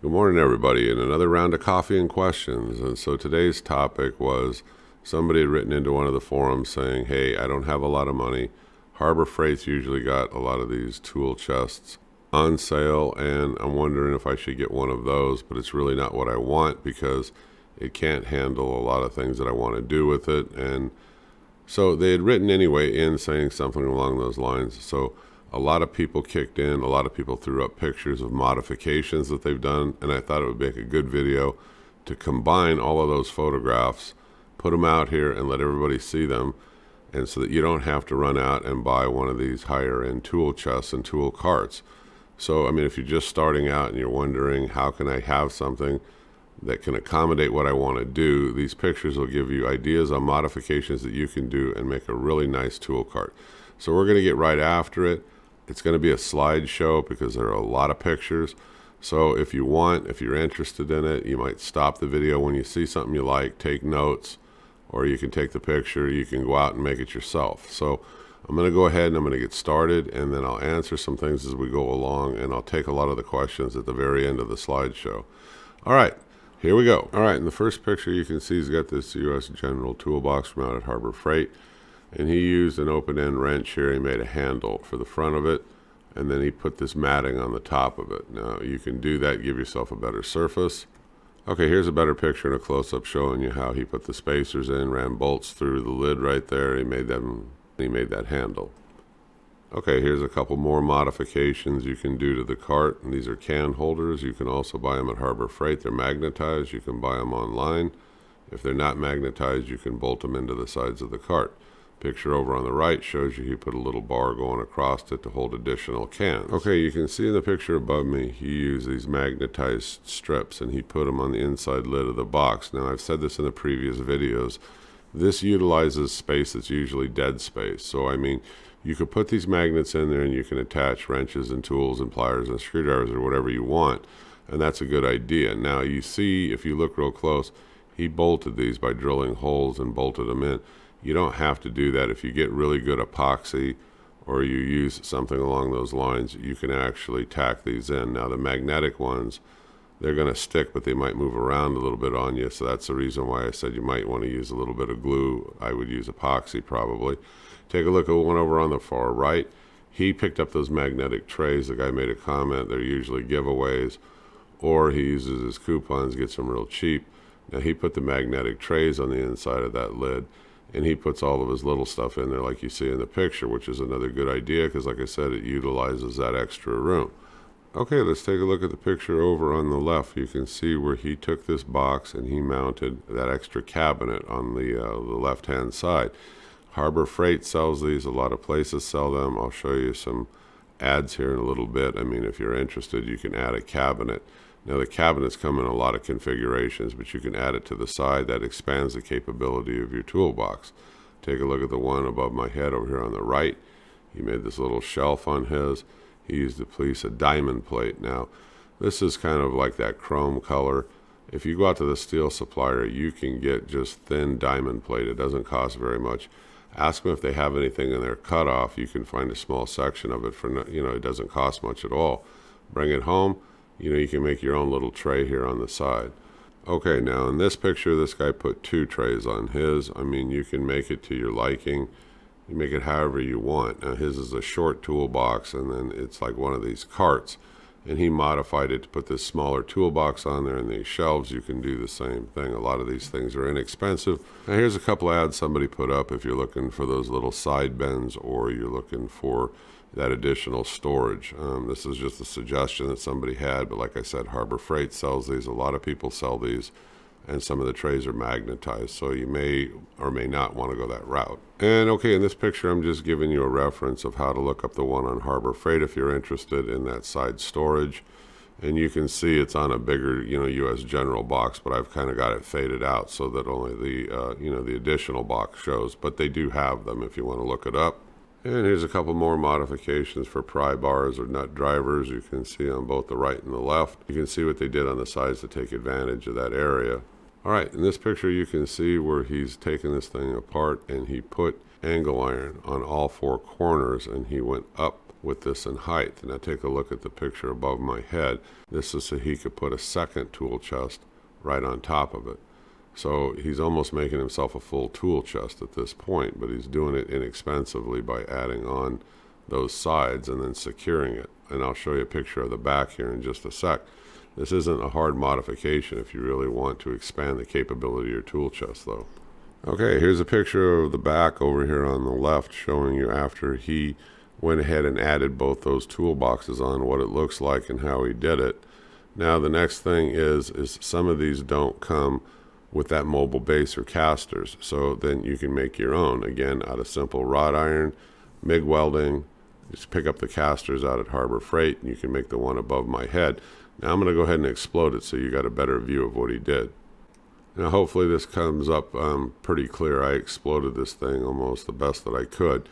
Good morning, everybody, and another round of coffee and questions. And so today's topic was somebody had written into one of the forums saying, hey, I don't have a lot of money. Harbor Freight's usually got a lot of these tool chests on sale, and I'm wondering if I should get one of those, but it's really not what I want because it can't handle a lot of things that I want to do with it. And so they had written anyway in saying something along those lines. So a lot of people kicked in, a lot of people threw up pictures of modifications that they've done, and I thought it would make a good video to combine all of those photographs, put them out here and let everybody see them, and so that you don't have to run out and buy one of these higher end tool chests and tool carts. So, I mean, if you're just starting out and you're wondering, how can I have something that can accommodate what I want to do, these pictures will give you ideas on modifications that you can do and make a really nice tool cart. So we're going to get right after it. It's going to be a slideshow because there are a lot of pictures. So if you're interested in it, you might stop the video when you see something you like, take notes, or you can take the picture, you can go out and make it yourself. So I'm going to go ahead and I'm going to get started, and then I'll answer some things as we go along, and I'll take a lot of the questions at the very end of the slideshow. All right, here we go. All right, in the first picture you can see he's got this U.S. General toolbox from out at Harbor Freight, and he used an open-end wrench here. He made a handle for the front of it, and then he put this matting on the top of it. Now you can do that, give yourself a better surface. Okay, here's a better picture and a close-up showing you how he put the spacers in, ran bolts through the lid right there. He made that handle. Okay, here's a couple more modifications you can do to the cart. And these are can holders. You can also buy them at Harbor Freight. They're magnetized. You can buy them online. If they're not magnetized, you can bolt them into the sides of the cart. Picture over on the right shows you he put a little bar going across it to hold additional cans. Okay, you can see in the picture above me, he used these magnetized strips and he put them on the inside lid of the box. Now, I've said this in the previous videos. This utilizes space that's usually dead space. So, I mean, you could put these magnets in there and you can attach wrenches and tools and pliers and screwdrivers or whatever you want. And that's a good idea. Now, you see, if you look real close, he bolted these by drilling holes and bolted them in. You don't have to do that. If you get really good epoxy or you use something along those lines, you can actually tack these in. Now, the magnetic ones, they're going to stick, but they might move around a little bit on you. So that's the reason why I said you might want to use a little bit of glue. I would use epoxy probably. Take a look at one over on the far right. He picked up those magnetic trays. The guy made a comment. They're usually giveaways, or he uses his coupons, gets them real cheap. Now, he put the magnetic trays on the inside of that lid, and he puts all of his little stuff in there like you see in the picture, which is another good idea because, like I said, it utilizes that extra room. Okay, let's take a look at the picture over on the left. You can see where he took this box and he mounted that extra cabinet on the left-hand side. Harbor Freight sells these. A lot of places sell them. I'll show you some ads here in a little bit. I mean, if you're interested, you can add a cabinet. Now, the cabinets come in a lot of configurations, but you can add it to the side. That expands the capability of your toolbox. Take a look at the one above my head over here on the right. He made this little shelf on his. He used to piece a diamond plate. Now, this is kind of like that chrome color. If you go out to the steel supplier, you can get just thin diamond plate. It doesn't cost very much. Ask them if they have anything in their cutoff. You can find a small section of it for, it doesn't cost much at all. Bring it home. You can make your own little tray here on the side. Okay, now in this picture, this guy put 2 trays on his. I mean, you can make it to your liking. You make it however you want. Now, his is a short toolbox, and then it's like one of these carts. And he modified it to put this smaller toolbox on there, and these shelves, you can do the same thing. A lot of these things are inexpensive. Now, here's a couple ads somebody put up if you're looking for those little side bends or you're looking for that additional storage. This is just a suggestion that somebody had, but like I said, Harbor Freight sells these. A lot of people sell these, and some of the trays are magnetized, so you may or may not want to go that route. And okay, in this picture, I'm just giving you a reference of how to look up the one on Harbor Freight if you're interested in that side storage. And you can see it's on a bigger, U.S. General box, but I've kind of got it faded out so that only the additional box shows. But they do have them if you want to look it up. And here's a couple more modifications for pry bars or nut drivers. You can see on both the right and the left. You can see what they did on the sides to take advantage of that area. All right, in this picture you can see where he's taken this thing apart and he put angle iron on all 4 corners, and he went up with this in height. Now take a look at the picture above my head. This is so he could put a second tool chest right on top of it. So he's almost making himself a full tool chest at this point, but he's doing it inexpensively by adding on those sides and then securing it. And I'll show you a picture of the back here in just a sec. This isn't a hard modification if you really want to expand the capability of your tool chest though. Okay, here's a picture of the back over here on the left, showing you after he went ahead and added both those toolboxes on, what it looks like and how he did it. Now the next thing is some of these don't come with that mobile base or casters, so then you can make your own, again, out of simple wrought iron, MIG welding. Just pick up the casters out at Harbor Freight and you can make the one above my head. Now I'm going to go ahead and explode it so you got a better view of what he did. Now hopefully this comes up pretty clear. I exploded this thing almost the best that I could,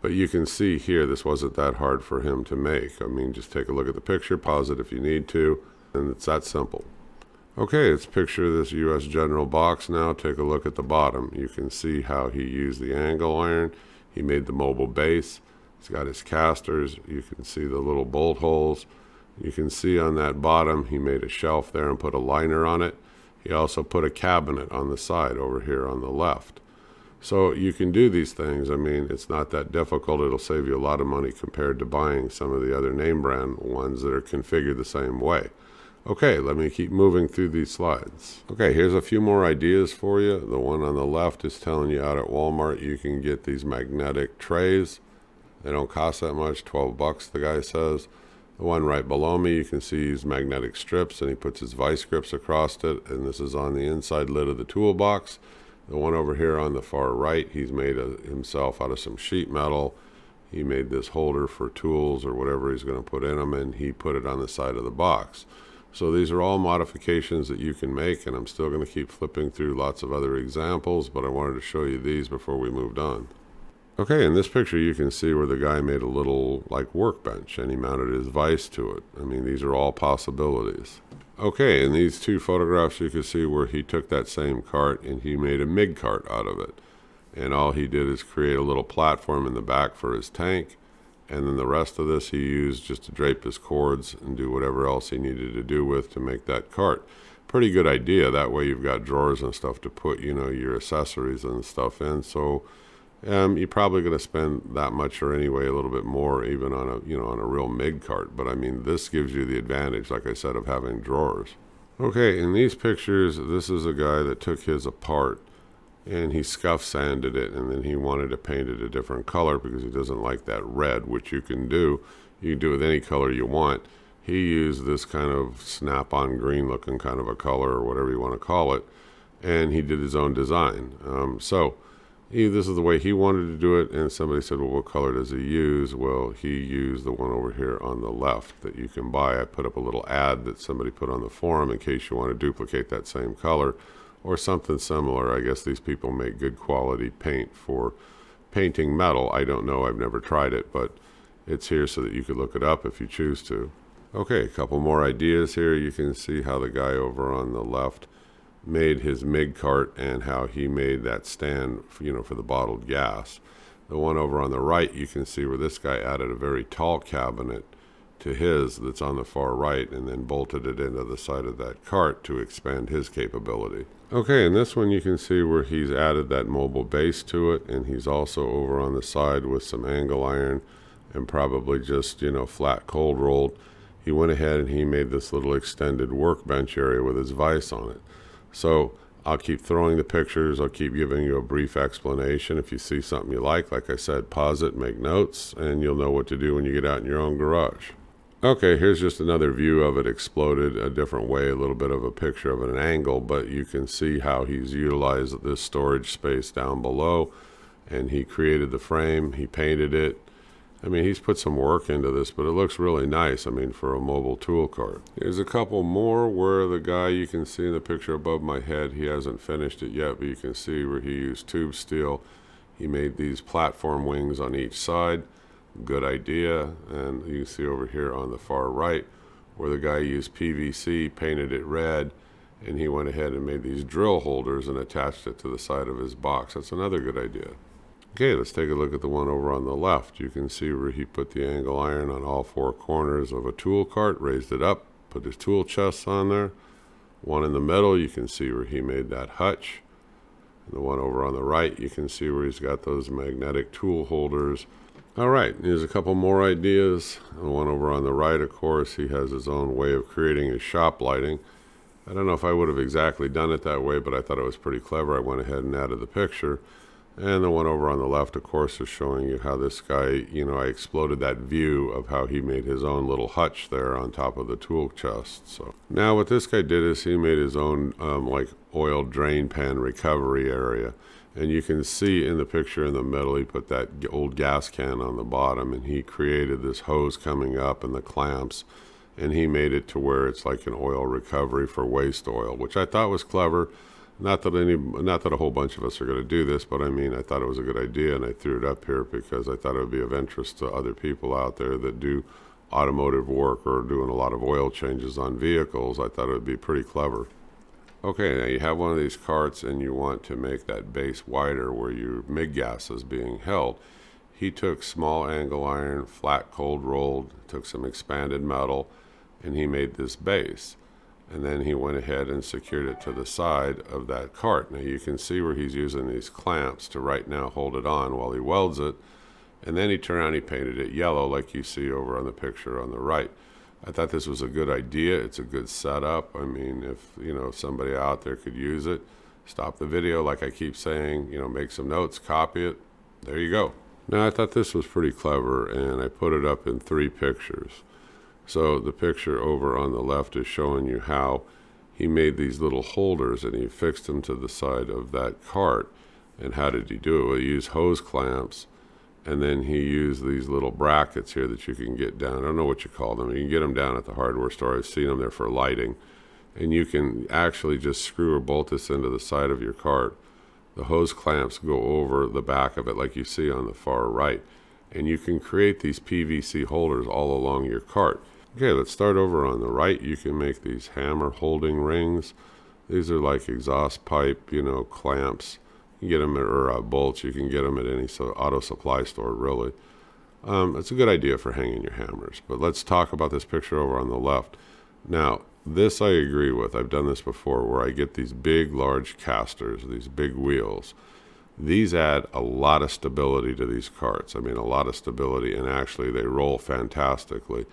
but you can see here this wasn't that hard for him to make. I mean, just take a look at the picture, pause it if you need to, and it's that simple. Okay, let's picture this U.S. General box now. Take a look at the bottom. You can see how he used the angle iron. He made the mobile base. He's got his casters. You can see the little bolt holes. You can see on that bottom he made a shelf there and put a liner on it. He also put a cabinet on the side over here on the left. So you can do these things. I mean, it's not that difficult. It'll save you a lot of money compared to buying some of the other name brand ones that are configured the same way. Okay, let me keep moving through these slides. Okay, here's a few more ideas for you. The one on the left is telling you out at Walmart you can get these magnetic trays. They don't cost that much, 12 bucks the guy says. The one right below me, you can see these magnetic strips, and he puts his vice grips across it, and this is on the inside lid of the toolbox. The one over here on the far right, he's made himself out of some sheet metal. He made this holder for tools or whatever he's going to put in them, and he put it on the side of the box. So these are all modifications that you can make, and I'm still going to keep flipping through lots of other examples, but I wanted to show you these before we moved on. Okay, in this picture you can see where the guy made a little like workbench and he mounted his vise to it. I mean, these are all possibilities. Okay, in these two photographs you can see where he took that same cart and he made a MIG cart out of it. And all he did is create a little platform in the back for his tank, and then the rest of this he used just to drape his cords and do whatever else he needed to do with to make that cart. Pretty good idea. That way you've got drawers and stuff to put, you know, your accessories and stuff in. So you're probably going to spend that much or anyway a little bit more even on a, you know, on a real MIG cart. But I mean, this gives you the advantage, like I said, of having drawers. Okay, in these pictures, this is a guy that took his apart and he scuff sanded it, and then he wanted to paint it a different color because he doesn't like that red, which you can do. You can do with any color you want. He used this kind of snap-on green looking kind of a color or whatever you want to call it, and he did his own design. This is the way he wanted to do it, and somebody said, well, what color does he use? Well, he used the one over here on the left that you can buy. I put up a little ad that somebody put on the forum in case you want to duplicate that same color or something similar. I guess these people make good quality paint for painting metal. I don't know, I've never tried it, but it's here so that you could look it up if you choose to. Okay, a couple more ideas here. You can see how the guy over on the left made his MIG cart and how he made that stand for, for the bottled gas. The one over on the right, you can see where this guy added a very tall cabinet to his that's on the far right and then bolted it into the side of that cart to expand his capability. Okay, in this one you can see where he's added that mobile base to it, and he's also over on the side with some angle iron and probably just, flat cold rolled. He went ahead and he made this little extended workbench area with his vise on it. So I'll keep throwing the pictures. I'll keep giving you a brief explanation. If you see something you like I said, pause it, make notes, and you'll know what to do when you get out in your own garage. Okay, here's just another view of it exploded a different way, a little bit of a picture of an angle, but you can see how he's utilized this storage space down below, and he created the frame, he painted it. I mean, he's put some work into this, but it looks really nice, for a mobile tool cart. There's a couple more where the guy, you can see in the picture above my head, he hasn't finished it yet, but you can see where he used tube steel. He made these platform wings on each side. Good idea. And you can see over here on the far right where the guy used PVC, painted it red, and he went ahead and made these drill holders and attached it to the side of his box. That's another good idea. Okay, let's take a look at the one over on the left. You can see where he put the angle iron on all four corners of a tool cart, raised it up, put his tool chests on there. One in the middle, you can see where he made that hutch. And the one over on the right, you can see where he's got those magnetic tool holders. All right, here's a couple more ideas. The one over on the right, of course, he has his own way of creating his shop lighting. I don't know if I would have exactly done it that way, but I thought it was pretty clever. I went ahead and added the picture. And the one over on the left, of course, is showing you how this guy, I exploded that view of how he made his own little hutch there on top of the tool chest. So now what this guy did is he made his own like oil drain pan recovery area. And you can see in the picture in the middle, he put that old gas can on the bottom, and he created this hose coming up and the clamps. And he made it to where it's like an oil recovery for waste oil, which I thought was clever. Not that a whole bunch of us are going to do this, but I mean, I thought it was a good idea, and I threw it up here because I thought it would be of interest to other people out there that do automotive work or doing a lot of oil changes on vehicles. I thought it would be pretty clever. Okay, now you have one of these carts and you want to make that base wider where your MIG gas is being held. He took small angle iron, flat cold rolled, took some expanded metal, and he made this base. And then he went ahead and secured it to the side of that cart. Now you can see where he's using these clamps to right now hold it on while he welds it. And then he turned around and he painted it yellow like you see over on the picture on the right. I thought this was a good idea. It's a good setup. I mean, if somebody out there could use it, stop the video like I keep saying, make some notes, copy it. There you go. Now I thought this was pretty clever, and I put it up in 3 pictures. So the picture over on the left is showing you how he made these little holders and he fixed them to the side of that cart. And how did he do it? Well, he used hose clamps, and then he used these little brackets here that you can get down. I don't know what you call them. You can get them down at the hardware store. I've seen them there for lighting. And you can actually just screw or bolt this into the side of your cart. The hose clamps go over the back of it like you see on the far right. And you can create these PVC holders all along your cart. Okay, let's start over on the right. You can make these hammer holding rings. These are like exhaust pipe, clamps. You can get them or bolts. You can get them at any auto supply store, really. It's a good idea for hanging your hammers. But let's talk about this picture over on the left. Now, this I agree with. I've done this before where I get these big, large casters, these big wheels. These add a lot of stability to these carts. I mean, a lot of stability, and actually they roll fantastically.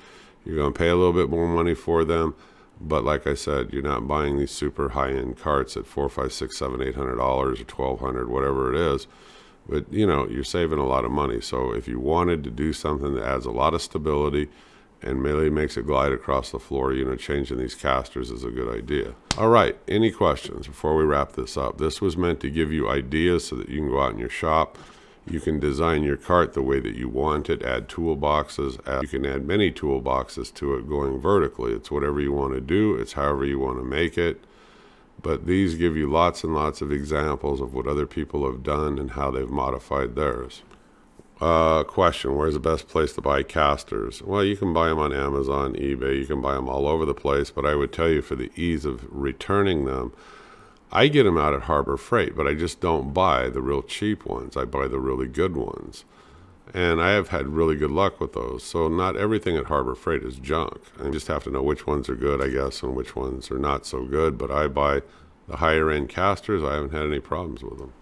You're going to pay a little bit more money for them, but like I said, you're not buying these super high-end carts at $400, $500, $600, $700, $800 or $1,200, whatever it is. But you're saving a lot of money. So if you wanted to do something that adds a lot of stability and really makes it glide across the floor, changing these casters is a good idea. All right, any questions before we wrap this up? This was meant to give you ideas so that you can go out in your shop. You can design your cart the way that you want it, add toolboxes. You can add many toolboxes to it going vertically. It's whatever you want to do. It's however you want to make it. But these give you lots and lots of examples of what other people have done and how they've modified theirs. Question, where's the best place to buy casters? Well, you can buy them on Amazon, eBay. You can buy them all over the place. But I would tell you, for the ease of returning them, I get them out at Harbor Freight, but I just don't buy the real cheap ones. I buy the really good ones. And I have had really good luck with those. So not everything at Harbor Freight is junk. I just have to know which ones are good, I guess, and which ones are not so good. But I buy the higher end casters. I haven't had any problems with them.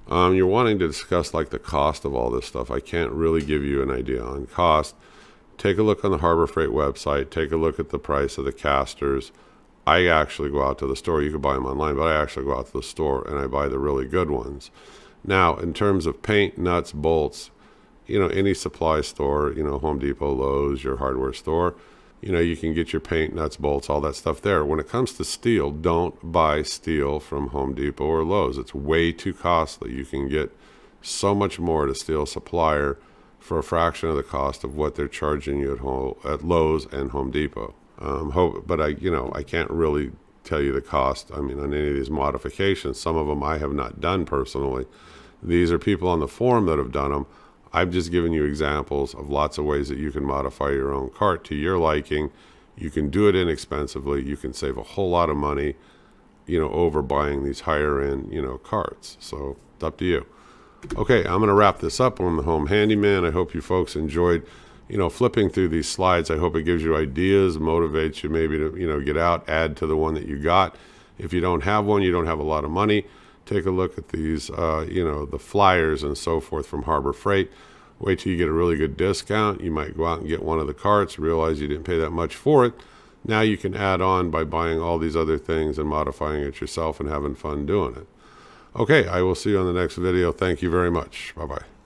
You're wanting to discuss like the cost of all this stuff. I can't really give you an idea on cost. Take a look on the Harbor Freight website. Take a look at the price of the casters. I actually go out to the store. You can buy them online, but I actually go out to the store and I buy the really good ones. Now, in terms of paint, nuts, bolts, any supply store, Home Depot, Lowe's, your hardware store, you can get your paint, nuts, bolts, all that stuff there. When it comes to steel, don't buy steel from Home Depot or Lowe's. It's way too costly. You can get so much more at a steel supplier for a fraction of the cost of what they're charging you at Lowe's and Home Depot. But I can't really tell you the cost. I mean, on any of these modifications, some of them I have not done personally. These are people on the forum that have done them. I've just given you examples of lots of ways that you can modify your own cart to your liking. You can do it inexpensively. You can save a whole lot of money, over buying these higher end, carts. So it's up to you. Okay, I'm going to wrap this up on the Home Handyman. I hope you folks enjoyed, flipping through these slides. I hope it gives you ideas, motivates you maybe to, get out, add to the one that you got. If you don't have one, you don't have a lot of money, take a look at these, the flyers and so forth from Harbor Freight. Wait till you get a really good discount. You might go out and get one of the carts, realize you didn't pay that much for it. Now you can add on by buying all these other things and modifying it yourself and having fun doing it. Okay, I will see you on the next video. Thank you very much. Bye-bye.